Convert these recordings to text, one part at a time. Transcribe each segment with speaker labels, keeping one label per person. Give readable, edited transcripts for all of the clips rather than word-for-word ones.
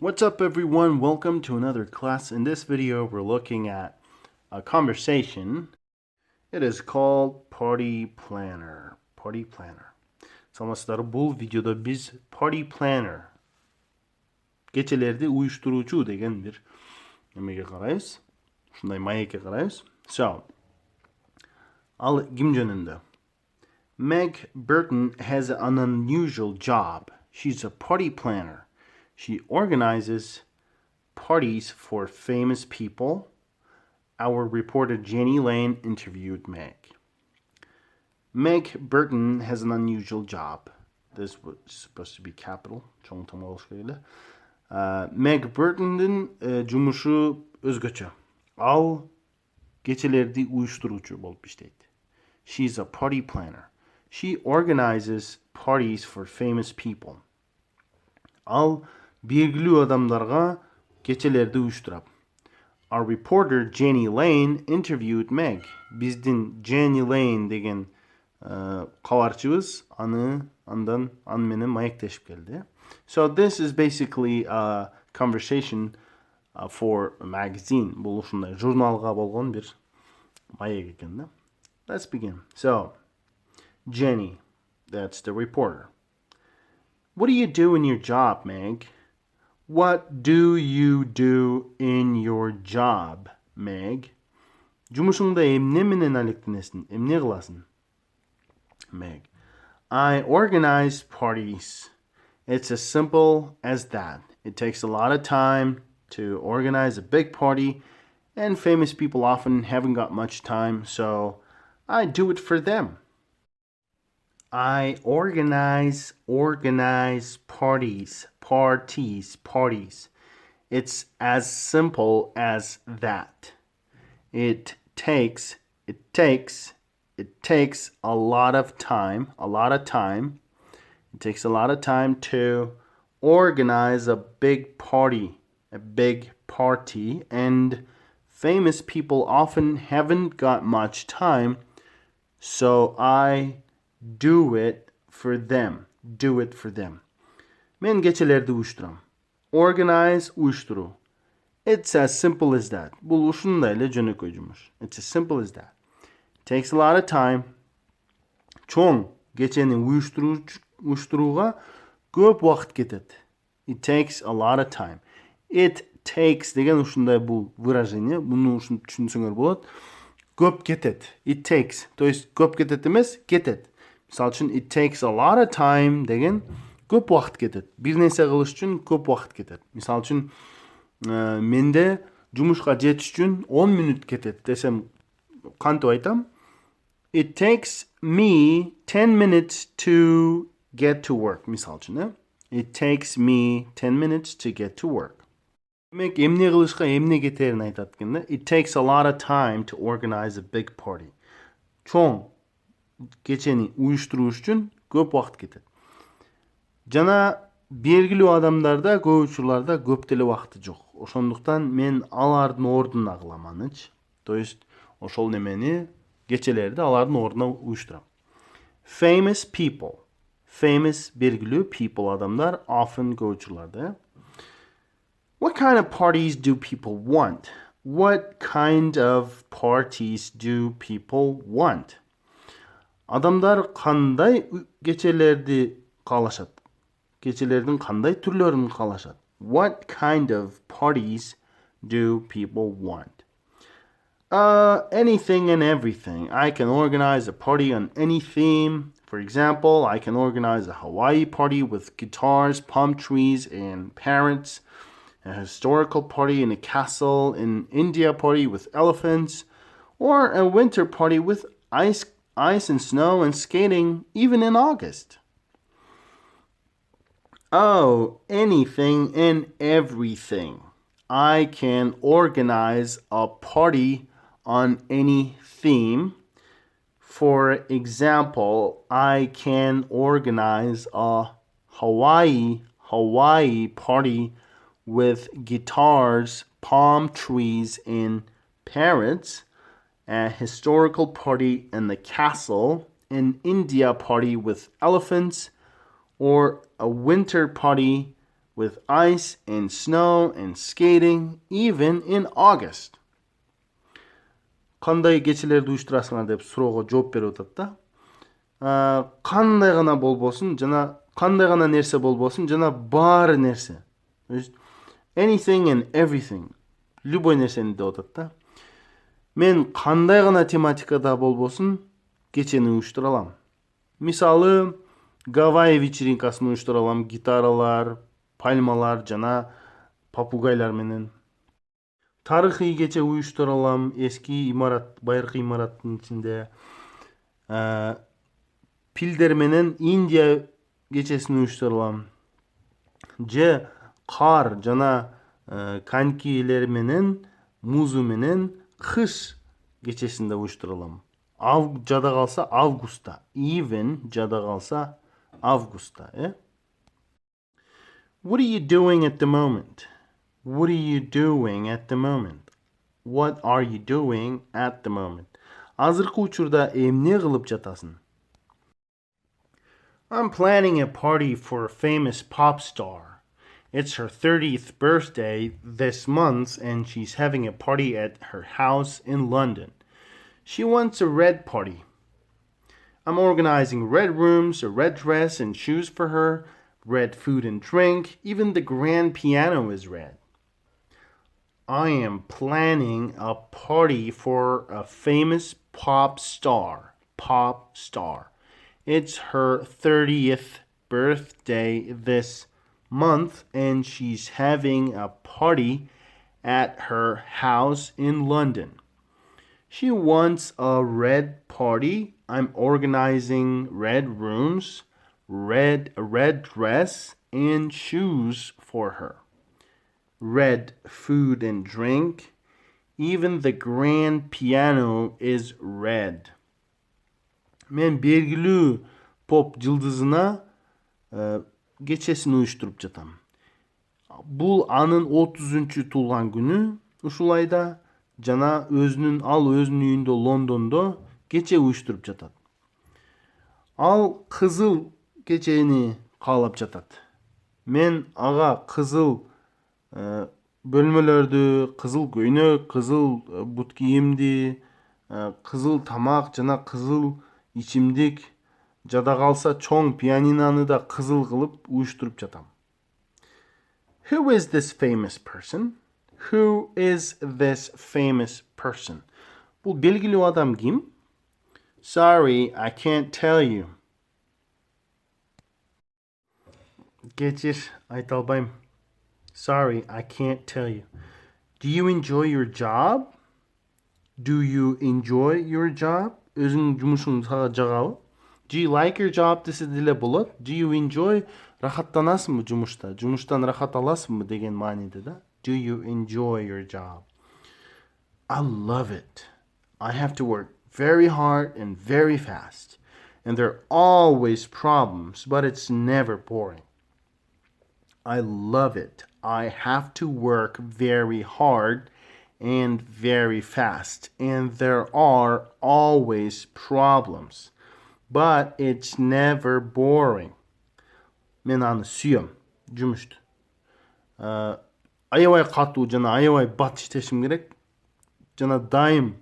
Speaker 1: What's up everyone? Welcome to another class. In this video we're looking at a conversation. It is called party planner. Party planner. Саламатсыздар, бұл видеода biz party planner, кечелерди уюштуруучу деген бир немеге карайбыз. Ушундай маекке карайбыз. So, ал ким жөнүндө? Meg Burton has an unusual job. She's a party planner. She organizes parties for famous people. Our reporter Jenny Lane interviewed Meg. Meg Burton has an unusual job. This was supposed to be capital. Meg Burton'ın jumuşu özgöçö. Al geçelerdi uyuşturucu bolup işleydi. She's a party planner. She organizes parties for famous people. Al белгилүү адамдарга кечелерди уюштурат. Our reporter Jenny Lane interviewed Meg. Биздин Jenny Lane деген кабарчыбыз аны менен маектешип келди. So this is basically a conversation for a magazine. Бул ушундай журналга болгон бир маек экен да. Let's begin. So, Jenny, that's the reporter. What do you do in your job, Meg? What do you do in your job, Meg? Жумушуңда эмне менен алектенесиң? Эмне кыласың? Meg. I organize parties. It's as simple as that. It takes a lot of time to organize a big party, and famous people often haven't got much time, so I do it for them. I organize parties. It's as simple as that. It takes a lot of time. It takes a lot of time to organize a big party, and famous people often haven't got much time, so I do it for them. Men geçelerde uyuşturam. Organize uyuşturu. It's as simple as that. Bul ушундайлы жөнөкөй жумуш. It's as simple as that. It takes a lot of time. Чоң кечени уюштурууга көп убакыт кетет. It takes a lot of time. It takes деген ушундай бул выражение. Буну түшүнсөңөр болот. Көп кетет. It takes. То есть көп кетет эмес, кетет. Мисалы үчүн it takes a lot of time деген көп убакыт кетет. Бир нерсе кылыш үчүн көп убакыт кетет. Мисалы үчүн менде жумушка жетиш үчүн 10 мүнөт кетет десем кантип айтам? It takes me 10 minutes to get to work. Мисалы үчүн, It takes me 10 minutes to get to work. Демек, эмне кылышка эмне кетерин айтат экен да. It takes a lot of time to organize a big party. Чоң кечени уюштуруу үчүн көп убакыт кетет. Жана белгилүү адамдарда, көп учурларда көп деле убакыты жок. Ошондуктан мен алардын ордуна кылам аныч. То есть ошол немени кечелерди алардын ордуна уюштурам. Famous people. Famous белгилүү people адамдар often көп учурларда. What kind of parties do people want? What kind of parties do people want? Адамдар кандай кечелерди каалашат? Кечелердин кандай түрлөрүн каалашат? What kind of parties do people want? Anything and everything. I can organize a party on any theme. For example, I can organize a Hawaii party with guitars, palm trees, and parrots. A historical party in a castle, an India party with elephants, or a winter party with ice and snow and skating, even in August. Oh, anything and everything. I can organize a party on any theme. For example, I can organize a Hawaii party with guitars, palm trees, and parrots, a historical party in the castle, an India party with elephants, or a winter party with ice and snow and skating, even in August. Кандай кечелерди уюштурасыңар деп суроого жооп берип атат да. Кандай гана болбосун жана кандай гана нерсе болбосун жана баары нерсе. То есть anything and everything. Любой нерсени деп атат да. Мен кандай гана тематикада болбосун кечени уюштура алам. Мисалы, Гавайи вечеринкасын уюштура алам, гитаралар, пальмалар жана попугайлар менен. Тарыхый кече уюштура алам, эски имарат, байыркы имараттын ичинде. Пилдер менен Индия кечесин уюштура алам. Же кар жана конькилер менен, музу менен кыш кечесинде уюштура алам. Жада калса августта, even жада калса августта, What are you doing at the moment? What are you doing at the moment? What are you doing at the moment? Азыркы учурда эмне кылып жатасың? I'm planning a party for a famous pop star. It's her 30th birthday this month and she's having a party at her house in London. She wants a red party. I'm organizing red rooms, a red dress and shoes for her, red food and drink, even the grand piano is red. I am planning a party for a famous pop star. It's her 30th birthday this month and she's having a party at her house in London. She wants a red party. I'm organizing red rooms, a red dress and shoes for her. Red food and drink. Even the grand piano is red. Мен белгилүү поп жылдызына кечесин уюштуруп жатам. Бул анын 30-чу туулган күнү ушул айда жана өзүнүн үйүндө Лондондо кече уюштуруп жатат. Ал кызыл кечени каалап жатат. Мен ага кызыл бөлмөлөрдү, кызыл көйнөк, кызыл бут кийимди, кызыл тамак жана кызыл ичимдик, жада калса чоң пианиноны да кызыл кылып уюштуруп жатам. Who is this famous person? Who is this famous person? Бул белгилүү адам ким? Sorry, I can't tell you. Кечир, айта албайм. Sorry, I can't tell you. Do you enjoy your job? Do you enjoy your job? Өзүңүн жумушуң сага жагабы? Do you like your job десе деле болот. Do you enjoy? Рахаттанасыңбы жумушта? Жумуштан рахат аласыңбы деген мааниде да. Do you enjoy your job? I love it. I have to work very hard and very fast. And there are always problems, but it's never boring. I love it. I have to work very hard and very fast. And there are always problems, but it's never boring. Мен аны сүйөм, жумушту. Аябай катуу жана аябай бат иштешим керек. Жана дайым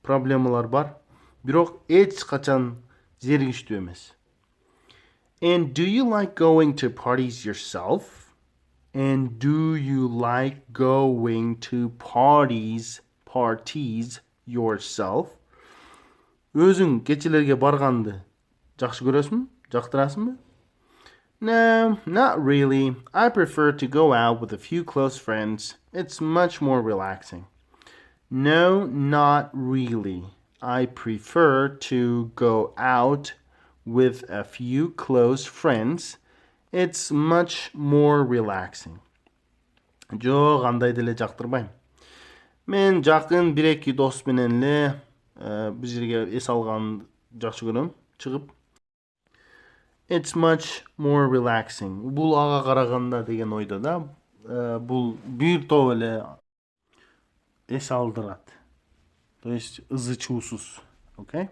Speaker 1: проблемалар бар. Бирок эч качан зергиштүү эмес. And do you like going to parties yourself? And do you like going to parties yourself? Өзүң кечелерге барганды жакшы көрөсүңбү? Жактырасыңбы? No, not really. I prefer to go out with a few close friends. It's much more relaxing. No, not really. I prefer to go out with a few close friends. It's much more relaxing. Жок, андай деле жактырбайм. Мен жакын 1-2 дос менен эле бир жерге эс алганды жакшы көрөм, чыгып. It's much more relaxing. Бул ага караганда деген ойдо да. Бул бир топ эле эс алдырат. То есть ызы чуусуз. Okay?